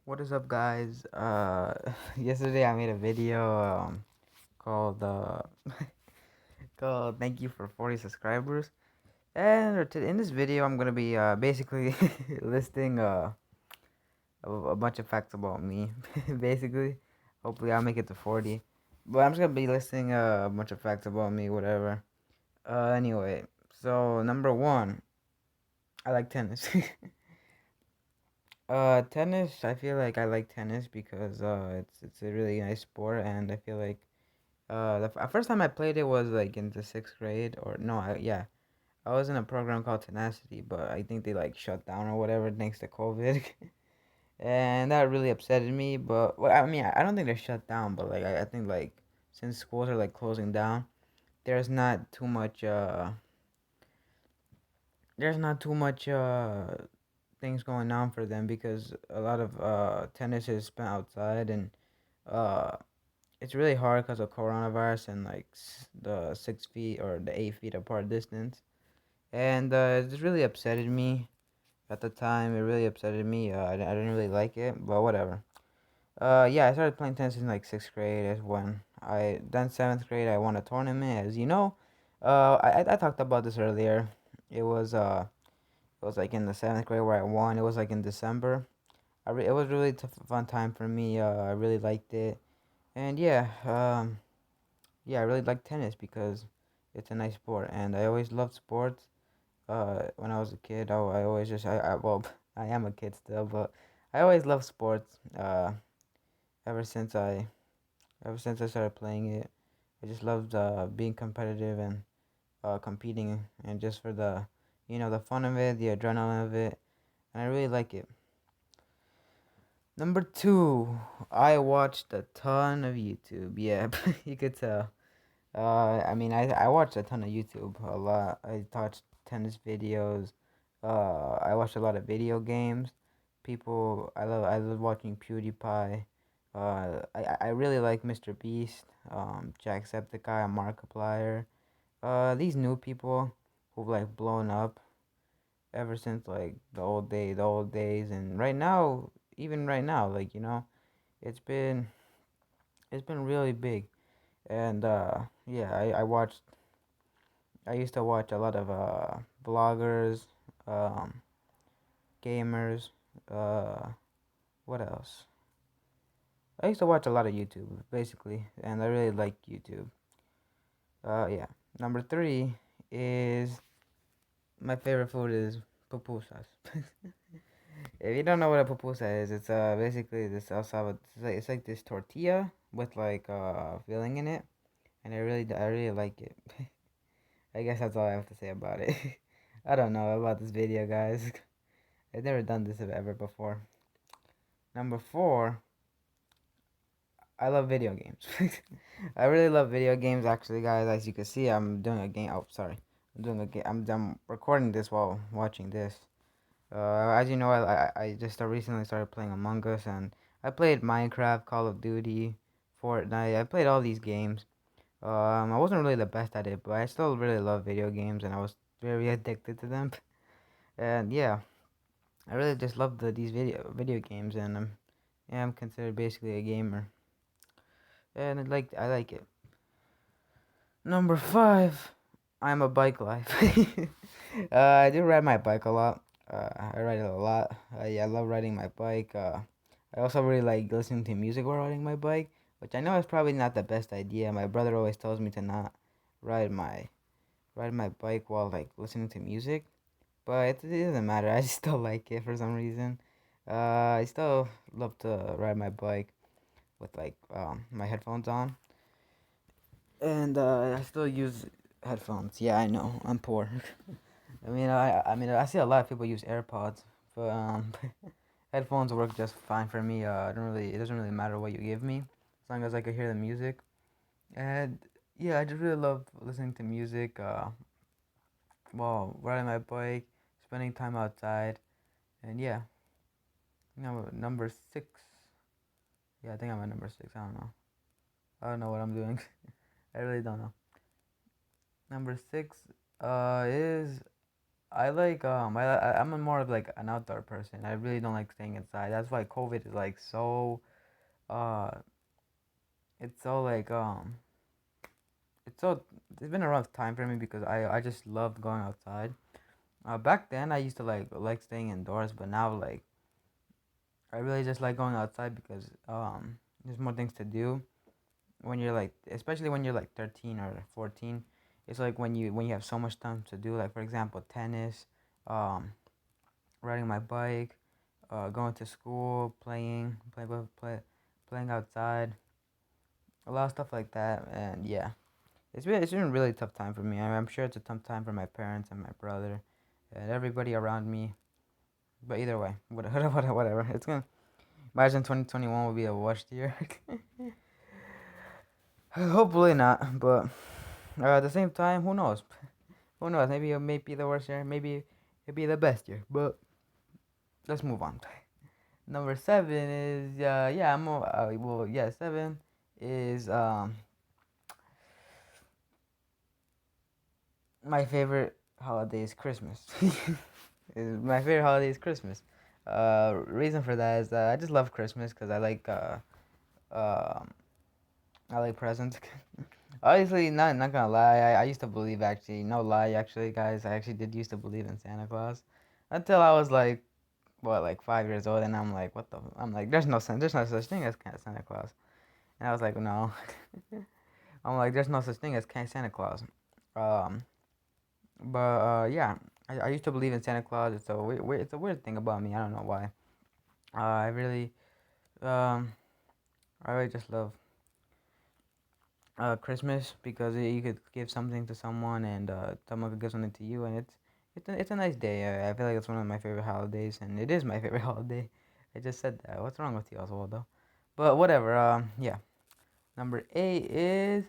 What is up, guys? Yesterday I made a video called called "Thank you for 40 subscribers," and in this video I'm gonna be basically listing a bunch of facts about me. Basically, hopefully I'll make it to 40, but I'm just gonna be listing a bunch of facts about me, whatever. Anyway, so number one, I like tennis. Tennis. I feel like I like tennis because it's a really nice sport, and I feel like first time I played it was like in the sixth grade, or no, yeah, I was in a program called Tenacity, but I think they like shut down or whatever thanks to COVID, and that really upsetted me. But well, I mean, I don't think they're shut down, but like I think like since schools are like closing down, there's not too much there's not too much things going on for them because a lot of tennis is spent outside and uh it's really hard because of coronavirus and like the 6 feet or the 8 feet apart distance. And it just really upsetted me at the time. It really upsetted me. I didn't really like it, but whatever. Yeah, I started playing tennis in like sixth grade. Is when I then seventh grade I won a tournament. As you know, I talked about this earlier. It was it was like in the seventh grade where I won. It was like in December. It was really fun time for me. I really liked it, and yeah, I really like tennis because it's a nice sport, and I always loved sports. When I was a kid, I always just I well, I am a kid still, but I always loved sports. Ever since I ever since I started playing it, I just loved being competitive and competing, and just for the the fun of it, the adrenaline of it, and I really like it. Number two, I watched a ton of YouTube. Yeah, you could tell. I mean, I watched a ton of YouTube, a lot. I watched tennis videos. I watched a lot of video games. I love watching PewDiePie. I really like Mr. Beast, Jacksepticeye, Markiplier. These new people who've like blown up ever since like the old days, and right now, even right now, like it's been it's been really big, and yeah, I used to watch a lot of vloggers, um, gamers, uh, what else? I used to watch a lot of YouTube, basically, and I really like YouTube. Yeah. Number three is my favorite food is pupusas. If you don't know what a pupusa is, it's basically this salsa. It's like this tortilla with like filling in it, and I really like it. I guess that's all I have to say about it. I don't know about this video, guys. I've never done this ever before. Number four, I love video games. I really love video games, actually, guys. As you can see, I'm doing a game. Oh, sorry. I'm doing a game. I'm recording this while watching this. As you know, I just recently started playing Among Us, and I played Minecraft, Call of Duty, Fortnite. I played all these games. I wasn't really the best at it, but I still really love video games, and I was very addicted to them. And yeah, I really just love these video games, and yeah, I'm considered basically a gamer, and I like it. Number five, I'm a bike life. I do ride my bike a lot. I ride it a lot. Yeah, I love riding my bike. I also really like listening to music while riding my bike, which I know is probably not the best idea. My brother always tells me to not ride my ride my bike while like listening to music, but it doesn't matter. I just still like it for some reason. I still love to ride my bike with like my headphones on, and I still use headphones. Yeah, I know I'm poor. I mean I see a lot of people use AirPods, but headphones work just fine for me. I don't really it doesn't really matter what you give me as long as I can hear the music. And yeah, I just really love listening to music. While riding my bike, spending time outside, and yeah, number six. Yeah, I think I'm at number six. I don't know. I don't know what I'm doing. I really don't know. Number six is I'm a more of like an outdoor person. I really don't like staying inside. That's why COVID is like so uh it's so like it's so it's been a rough time for me because I just loved going outside. Back then I used to like staying indoors, but now like I really just like going outside because there's more things to do when you're like, especially when you're like 13 or 14. It's like when you have so much time to do, like for example tennis, um riding my bike, going to school, playing outside, a lot of stuff like that. And yeah, it's been a really tough time for me. I'm sure it's a tough time for my parents and my brother and everybody around me. But either way, whatever. It's gonna imagine 2021 will be a worst year. Hopefully not, but at the same time, who knows? Who knows? Maybe it may be the worst year. Maybe it'll be the best year. But let's move on. Number seven is yeah, well, yeah, seven is my favorite holiday is Christmas. My favorite holiday is Christmas. Reason for that is that I just love Christmas because um I like presents. Obviously, not gonna lie, I used to believe, actually, no lie, actually, guys, I actually did used to believe in Santa Claus until I was like, what, like 5 years old, and I'm like, I'm like, there's no such thing as Santa Claus, and I was like, no, I'm like, there's no such thing as Santa Claus, um, but yeah, I used to believe in Santa Claus. It's a it's a weird thing about me. I don't know why. I really um I really just love Christmas because you could give something to someone and someone could give something to you, and it's a nice day. I feel like it's one of my favorite holidays, and it is my favorite holiday. I just said that. What's wrong with you, Oswaldo? But whatever. Yeah. Number eight is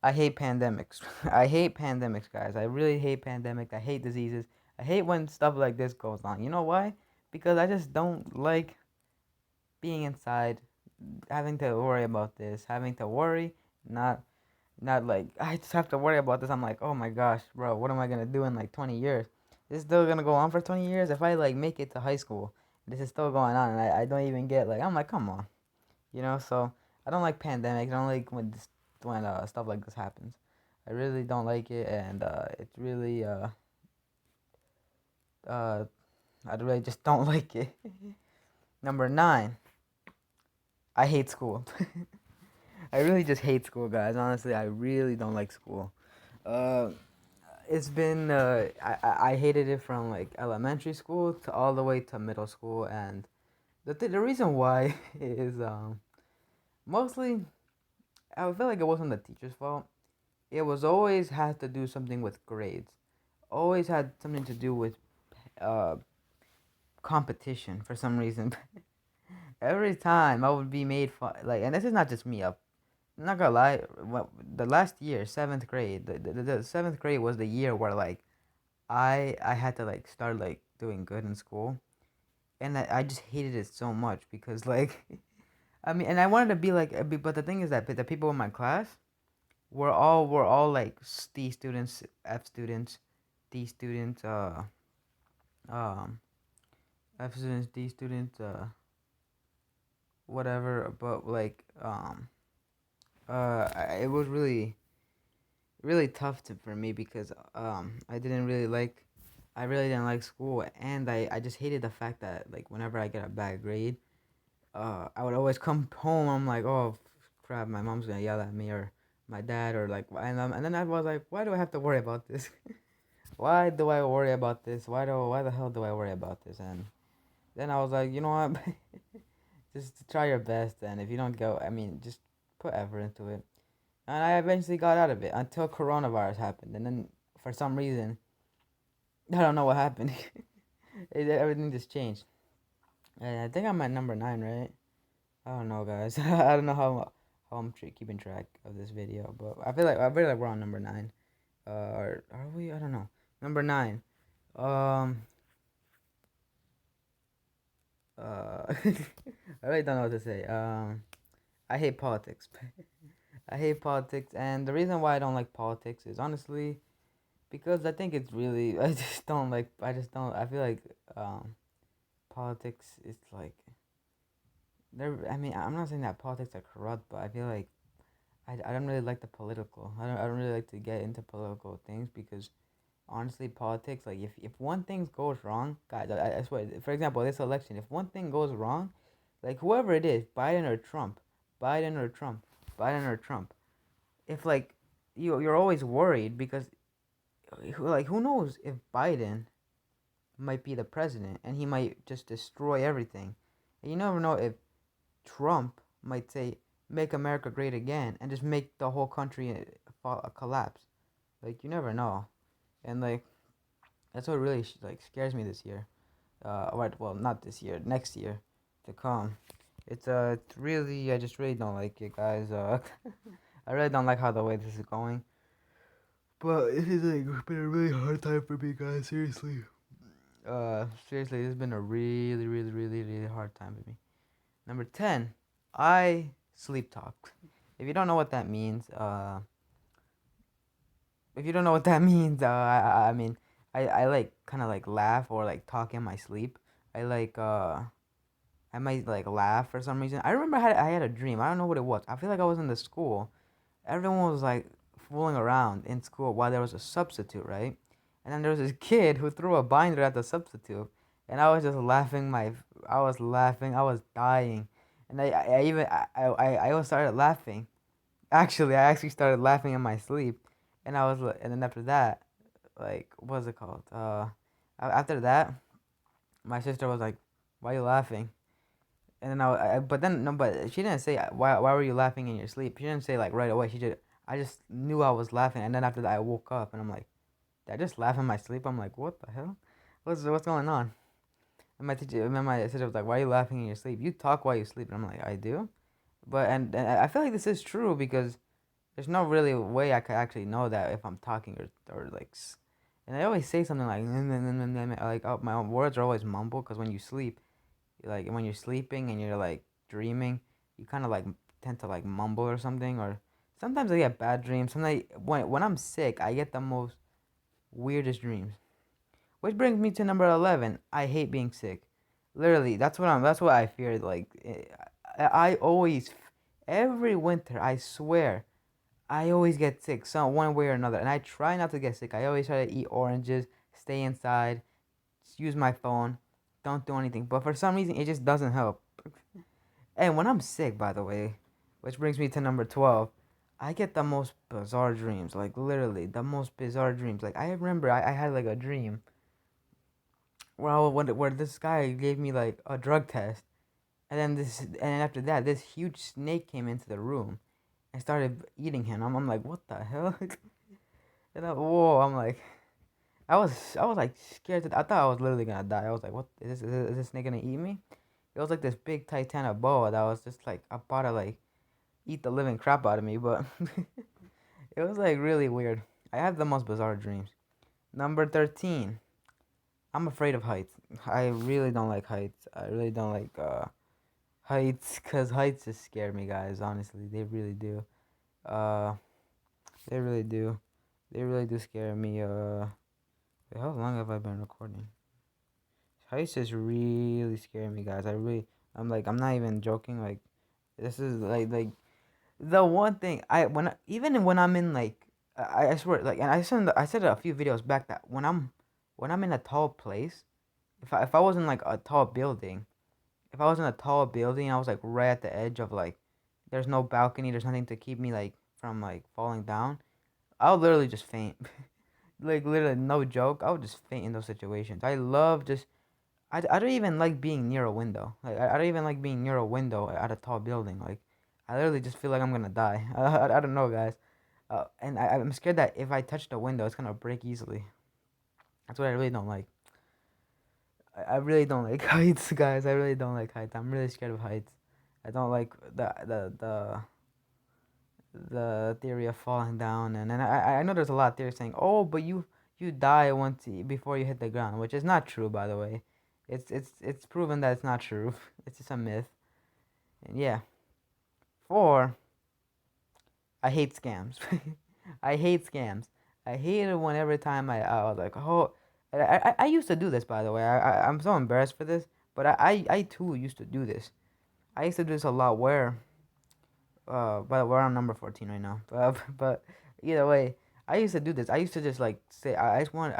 I hate pandemics. I hate pandemics, guys. I really hate pandemics. I hate diseases. I hate when stuff like this goes on. You know why? Because I just don't like being inside, having to worry about this, having to worry, not not like I just have to worry about this. I'm like, oh my gosh, bro, what am I gonna do in like 20 years? This is still gonna go on for 20 years. If I like make it to high school, this is still going on, and I don't even get like I'm like, come on, you know. So I don't like pandemics. I don't like when stuff like this happens. I really don't like it, and it's really uh I really just don't like it. Number nine, I hate school. I really just hate school, guys. Honestly, I really don't like school. Uh, it's been I hated it from like elementary school to all the way to middle school, and the reason why is mostly I feel like it wasn't the teacher's fault. It was always had to do something with grades. Always had something to do with uh competition for some reason. Every time I would be made fun, like, and this is not just me. I'm not gonna lie. The last year, seventh grade, the seventh grade was the year where like I had to like start like doing good in school, and I just hated it so much because like I mean, and I wanted to be like, but the thing is that the people in my class were all like D students, F students, D students, um, F students, D students, whatever. But like it was really tough for me because I really didn't like school, and I just hated the fact that like whenever I get a bad grade, I would always come home. I'm like, oh crap, my mom's gonna yell at me or my dad or like, and then I was like, why do I have to worry about this? Why do I worry about this? Why the hell do I worry about this? And then I was like, you know what, just try your best, and if you don't go, I mean, just put effort into it. And I eventually got out of it until coronavirus happened, and then for some reason, I don't know what happened. Everything just changed. And I think I'm at number nine, right? I don't know, guys. I don't know how I'm keeping track of this video, but I feel like we're on number nine. Or are we? I don't know. Number nine. Um. I really don't know what to say. I hate politics. I hate politics, and the reason why I don't like politics is honestly because I think it's really I just don't like I just don't I feel like politics is like there. I mean, I'm not saying that politics are corrupt, but I feel like I don't really like the political. I don't really like to get into political things because honestly, politics, like if one thing goes wrong, guys, I swear, for example, this election, if one thing goes wrong, like whoever it is, Biden or Trump, Biden or Trump, Biden or Trump, if like you're always worried because like who knows if Biden might be the president and he might just destroy everything, and you never know if Trump might say make America great again and just make the whole country collapse. Like you never know, and like that's what really like scares me this year. Right, well, not this year, next year to come. It's really, I just really don't like it, guys. I really don't like how the way this is going. But it is like been a really hard time for me, guys. Seriously. Seriously, this has been a really, really, really, really hard time for me. Number 10, I sleep talk. If you don't know what that means, if you don't know what that means, I mean, I like kind of like laugh or like talk in my sleep. I like I might like laugh for some reason. I remember I had a dream. I don't know what it was. I feel like I was in the school. Everyone was like fooling around in school while there was a substitute, right? And then there was this kid who threw a binder at the substitute, and I was just laughing. I was laughing. I was dying, and I even I was started laughing. Actually, I actually started laughing in my sleep, and I was and then after that, like what's it called? After that, my sister was like, "Why are you laughing?" And then but then no, but she didn't say why were you laughing in your sleep? She didn't say like right away. She just I just knew I was laughing, and then after that I woke up and I'm like, did I just laugh in my sleep? I'm like, what the hell? What's going on? And then my sister was like, why are you laughing in your sleep? You talk while you sleep, and I'm like, I do, but and I feel like this is true because there's no really way I could actually know that if I'm talking or like, and I always say something like, like oh, my words are always mumbled because when you sleep like when you're sleeping and you're like dreaming, you kind of like tend to like mumble or something. Or sometimes I get bad dreams. Sometimes when I'm sick, I get the most weirdest dreams. Which brings me to number 11. I hate being sick. Literally, That's what I feared. Like I always, every winter, I swear, I always get sick, some one way or another. And I try not to get sick. I always try to eat oranges, stay inside, use my phone, don't do anything. But for some reason, it just doesn't help. And when I'm sick, by the way, which brings me to number 12, I get the most bizarre dreams. Like, literally, the most bizarre dreams. Like, I remember I had, like, a dream where this guy gave me, like, a drug test. And after that, this huge snake came into the room and started eating him. I'm like, what the hell? Whoa, I'm like, I was like scared. I thought I was literally gonna die. I was like, what is this snake gonna eat me? It was like this big Titanic boa that was just like about to like eat the living crap out of me, but it was like really weird. I have the most bizarre dreams. Number 13. I'm afraid of heights. I really don't like heights. I really don't like heights cuz heights just scare me, guys, honestly. They really do. Uh they really do. They really do scare me. Wait, how long have I been recording? Heights is really scaring me, guys. I'm not even joking. Like, this is like the one thing even when I'm in like I swear like and I said a few videos back that when I'm in a tall place, if I was in like a tall building, if I was in a tall building, I was like right at the edge of like there's no balcony, there's nothing to keep me like from like falling down. I would literally just faint. Like literally no joke, I would just faint in those situations. I love just I don't even like being near a window. Like I don't even like being near a window at a tall building. Like I literally just feel like I'm gonna die. I don't know, guys. And I'm scared that if I touch the window, it's gonna break easily. That's what I really don't like. I really don't like heights, guys. I really don't like heights. I'm really scared of heights. I don't like the theory of falling down, and I know there's a lot of theories saying, oh, but you die before you hit the ground, which is not true, by the way. It's proven that it's not true. It's just a myth. And yeah, 4, I hate scams. I hate scams. I hated when every time I was like, oh, I used to do this, by the way. I'm so embarrassed for this, but I too used to do this. I used to do this a lot where, but we're on number 14 right now. But either way, I used to do this. I used to just like say, I just want,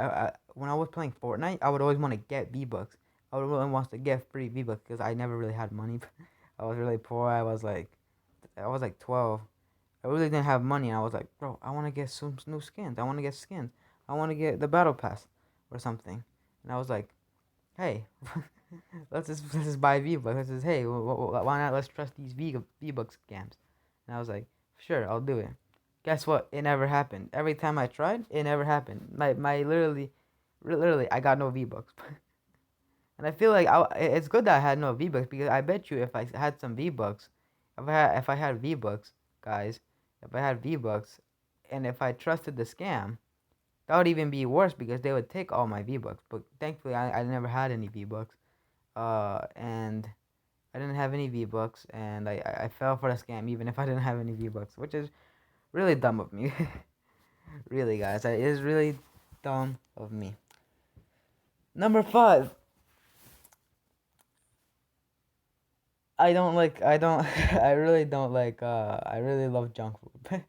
when I was playing Fortnite, I would always want to get V-Bucks. I would really want to get free V-Bucks because I never really had money. I was really poor. I was like 12. I really didn't have money. And I was like, bro, I want to get some new skins. I want to get skins. I want to get the battle pass or something. And I was like, hey, let's just buy V Bucks. Let's just hey, why not? Let's trust these V Bucks scams. And I was like, sure, I'll do it. Guess what? It never happened. Every time I tried, it never happened. My literally, I got no V Bucks. And I feel like it's good that I had no V Bucks because I bet you if I had some V Bucks, if I had V Bucks, guys, if I had V Bucks, and if I trusted the scam, that would even be worse because they would take all my V Bucks. But thankfully, I never had any V Bucks. And I didn't have any V Bucks, and I fell for the scam even if I didn't have any V Bucks, which is really dumb of me. Really, guys, it is really dumb of me. Number five, I don't I really don't like I really love junk food.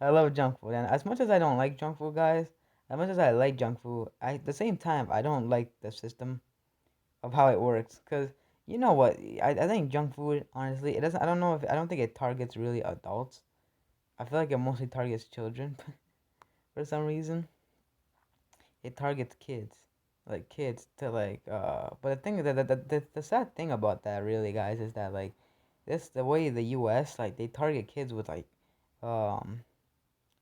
I love junk food, and as much as I don't like junk food, guys, as much as I like junk food, at the same time I don't like the system of how it works. Cause you know what, I think junk food, honestly, it doesn't. I don't think it targets really adults. I feel like it mostly targets children for some reason. It targets kids, like kids to like. But the thing that the sad thing about that really, guys, is that like this the way the U.S. like they target kids um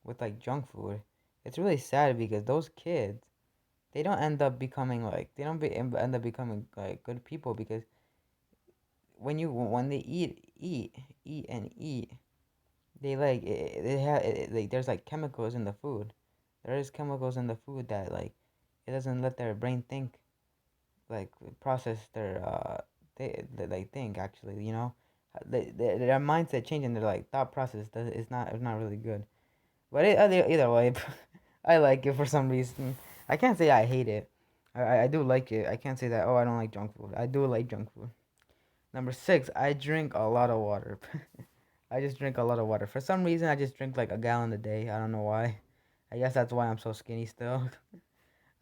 with like junk food. It's really sad because those kids they don't end up becoming like they don't be, end up becoming like good people because when they eat and eat they like they have like there's like chemicals in the food. There is chemicals in the food that like it doesn't let their brain think like process they like think actually, you know. Their mindset changing their like thought process does it's not really good. But either way, I like it for some reason. I can't say I hate it. I do like it. I can't say that, oh, I don't like junk food. I do like junk food. Number six, I drink a lot of water. I just drink a lot of water. For some reason, I just drink like a gallon a day. I don't know why. I guess that's why I'm so skinny still.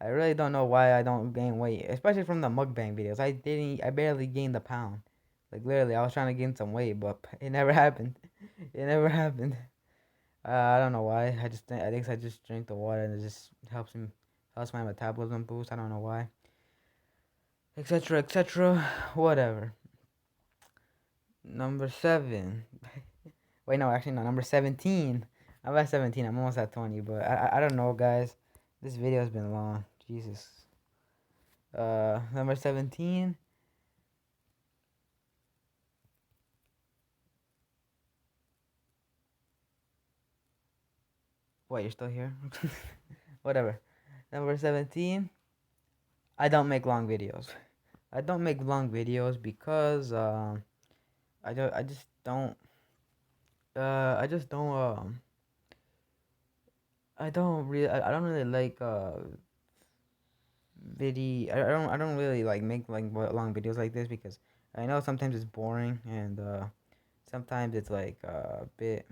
I really don't know why I don't gain weight, especially from the mukbang videos. I barely gained a pound. Like literally, I was trying to gain some weight, but it never happened. It never happened. I don't know why. I think I just drink the water and it just helps my metabolism boost. I don't know why. Etc. Etc. Whatever. Number seven. Wait, no, actually no. Number 17. I'm at 17. I'm almost at 20, but I don't know, guys. This video has been long. Jesus. Number 17. What, you're still here? Whatever. Number 17. I don't make long videos. I don't make long videos because I just don't I just don't I don't really like I don't really like make like long videos like this because I know sometimes it's boring and sometimes it's like a bit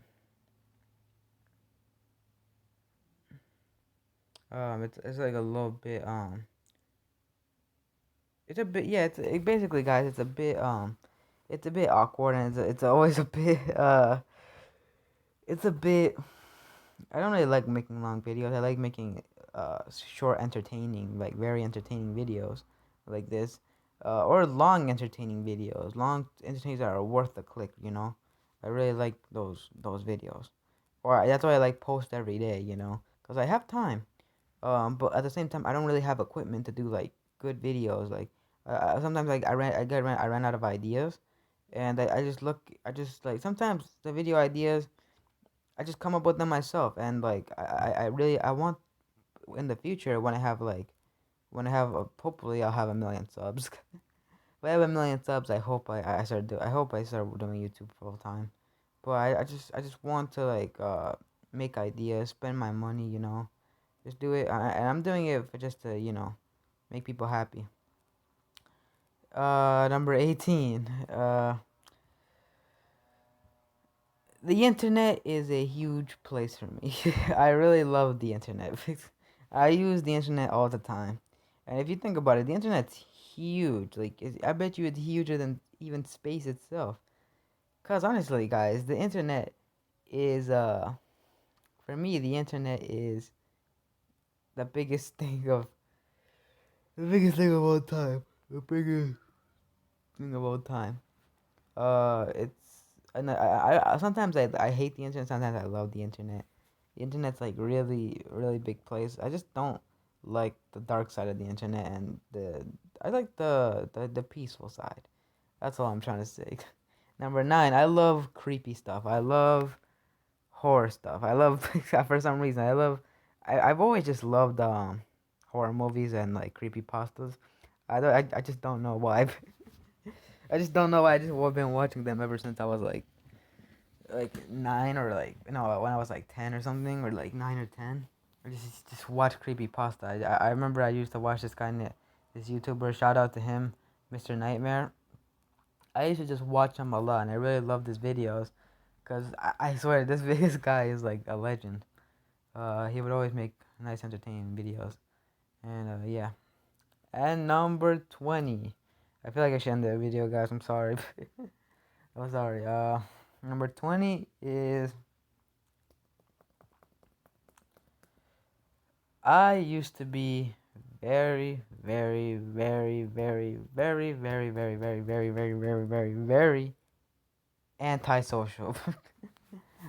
it's like a little bit it's a bit yeah basically, guys, it's a bit awkward and it's always a bit it's a bit I don't really like making long videos. I like making short, entertaining, like very entertaining videos like this, or long entertaining videos. Long entertaining that are worth the click. You know, I really like those videos. Or that's why I like post every day. You know, because I have time. But at the same time, I don't really have equipment to do like good videos. Like sometimes like I ran out of ideas, and I just like sometimes the video ideas I just come up with them myself, and like I really I want in the future when I have hopefully I'll have a million subs. If I have a million subs, I hope I start doing YouTube full time. But I just want to like make ideas, spend my money, you know, Just do it, and I'm doing it for just to make people happy. Number 18. The internet is a huge place for me. I really love the internet. I use the internet all the time. And if you think about it, the internet's huge. Like, I bet you it's huger than even space itself. Cause honestly, guys, the internet is for me, the internet is the biggest thing of the biggest thing of all time. The biggest thing of all time. It's and sometimes I hate the internet. Sometimes I love the internet. The internet's like really big place. I just don't like the dark side of the internet, and I like the peaceful side. That's all I'm trying to say. Number 9, I love creepy stuff. I love horror stuff. I love for some reason I've always just loved horror movies and like creepy pastas. I just don't know why. I just don't know why. I just been watching them ever since I was like 9, or like when I was like 10 or something, or like 9 or 10. I just watch creepy pasta. I remember I used to watch this guy, this YouTuber. Shout out to him, Mr. Nightmare. I used to just watch him a lot, and I really loved his videos. Cause I swear this guy is like a legend. He would always make nice, entertaining videos, and yeah. And number 20. I feel like I should end the video, guys. I'm sorry. I'm sorry. Number 20 is I used to be very antisocial.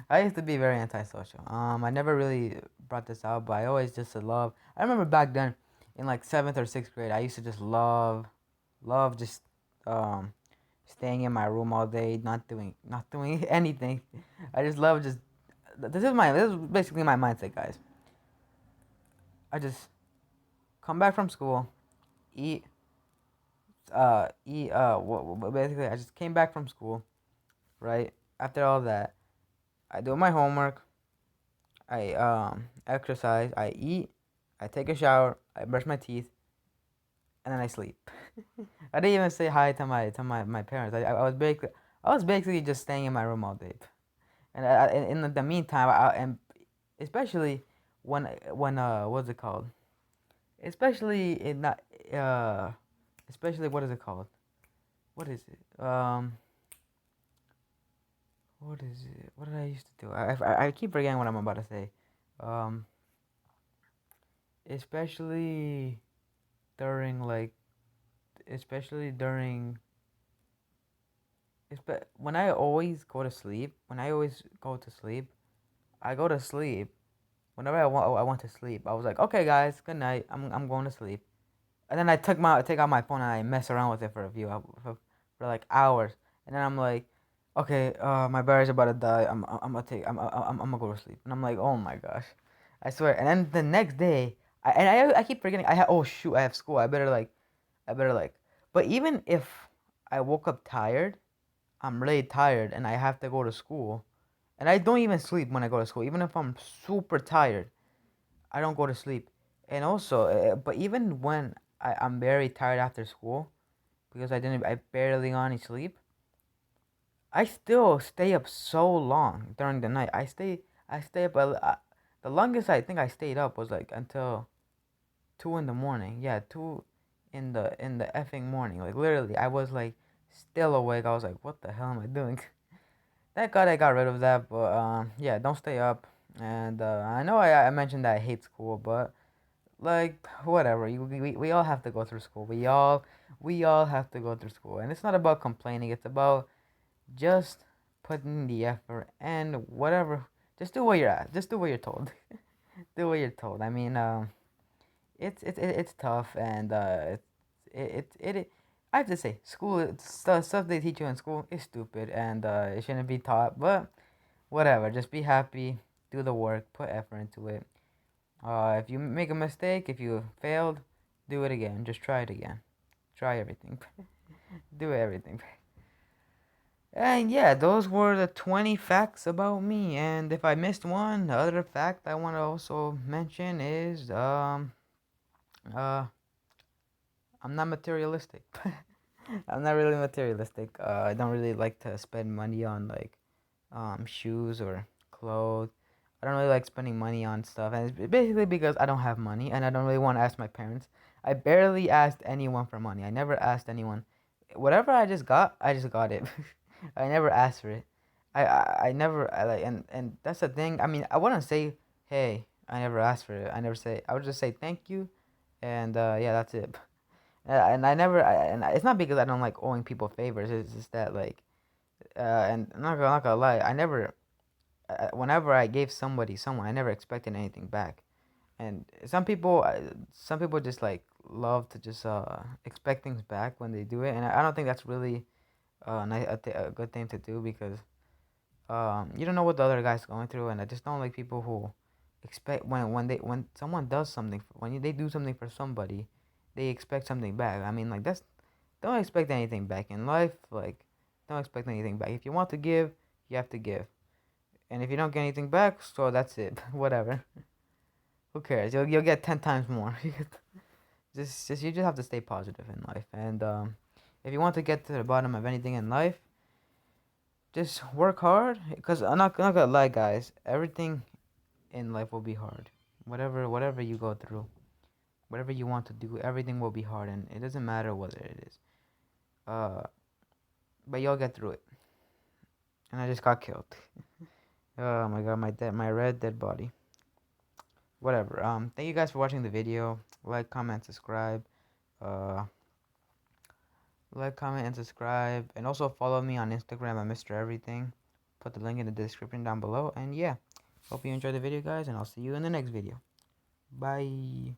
I used to be very antisocial. I never really brought this out, but I always just love. I remember back then, in like 7th or 6th grade, I used to just love just um, staying in my room all day, not doing anything. I just love just. This is basically my mindset, guys. I just come back from school, eat, basically I just came back from school, right? After all that, I do my homework, I exercise, I eat, I take a shower, I brush my teeth, and then I sleep. I didn't even say hi to my parents. I was basically just staying in my room all day. And in the meantime, and especially when what's it called? Especially in not uh especially what is it called? What is it? What is it? What did I used to do? I keep forgetting what I'm about to say. Um, especially during like, especially during, when I always go to sleep. When I always go to sleep, I go to sleep. Whenever I want to sleep, I was like, okay, guys, good night. I'm going to sleep. And then I take out my phone and I mess around with it for a for like hours. And then I'm like, okay, my battery's about to die. I'm gonna go to sleep. And I'm like, oh my gosh, I swear. And then the next day, I keep forgetting. Oh shoot, I have school. I better like. But even if I woke up tired, I'm really tired and I have to go to school. And I don't even sleep when I go to school. Even if I'm super tired, I don't go to sleep. And also, but even when I'm very tired after school, because I barely got any sleep, I still stay up so long during the night. I stay up, the longest I think I stayed up was like until 2 in the morning. Yeah, 2 in the effing morning. Like literally, I was like still awake. I was like, what the hell am I doing? Thank God I got rid of that, but yeah, don't stay up. And I know I mentioned that I hate school, but like whatever, we all have to go through school. We all have to go through school, and it's not about complaining. It's about just putting the effort and whatever. Just do what you're at. Just do what you're told. Do what you're told. I mean, it's tough, and it I have to say, school stuff they teach you in school is stupid, and it shouldn't be taught. But whatever, just be happy, do the work, put effort into it. If you make a mistake, if you failed, do it again. Just try it again. Try everything. Do everything. And yeah, those were the 20 facts about me. And if I missed one, the other fact I want to also mention is uh I'm not materialistic. I'm not really materialistic. I don't really like to spend money on like shoes or clothes. I don't really like spending money on stuff, and it's basically because I don't have money and I don't really want to ask my parents. I barely asked anyone for money. I never asked anyone. Whatever I just got it. I never asked for it. I never I like and that's the thing. I mean, I wouldn't say, "Hey, I never asked for it." I never say. I would just say thank you, and yeah, that's it. And I never and it's not because I don't like owing people favors. It's just that like and not gonna lie, I never whenever I gave someone, I never expected anything back. And some people just like love to just expect things back when they do it, and I don't think that's really a good thing to do because you don't know what the other guy's going through, and I just don't like people who expect when someone does something they do something for somebody, they expect something back. I mean, like that's don't expect anything back in life. Like don't expect anything back. If you want to give, you have to give. And if you don't get anything back, so that's it. Whatever. Who cares? You'll get 10 times more. Just you just have to stay positive in life. And if you want to get to the bottom of anything in life, just work hard. Cause I'm not gonna lie, guys. Everything in life will be hard. Whatever you go through, whatever you want to do, everything will be hard, and it doesn't matter whether it is. Uh, but you'll get through it. And I just got killed. Oh my god, my red dead body. Whatever. Thank you guys for watching the video. Like, comment, subscribe. Uh, like, comment, and subscribe, and also follow me on Instagram at Mr. Everything. Put the link in the description down below. And yeah, hope you enjoyed the video, guys, and I'll see you in the next video. Bye.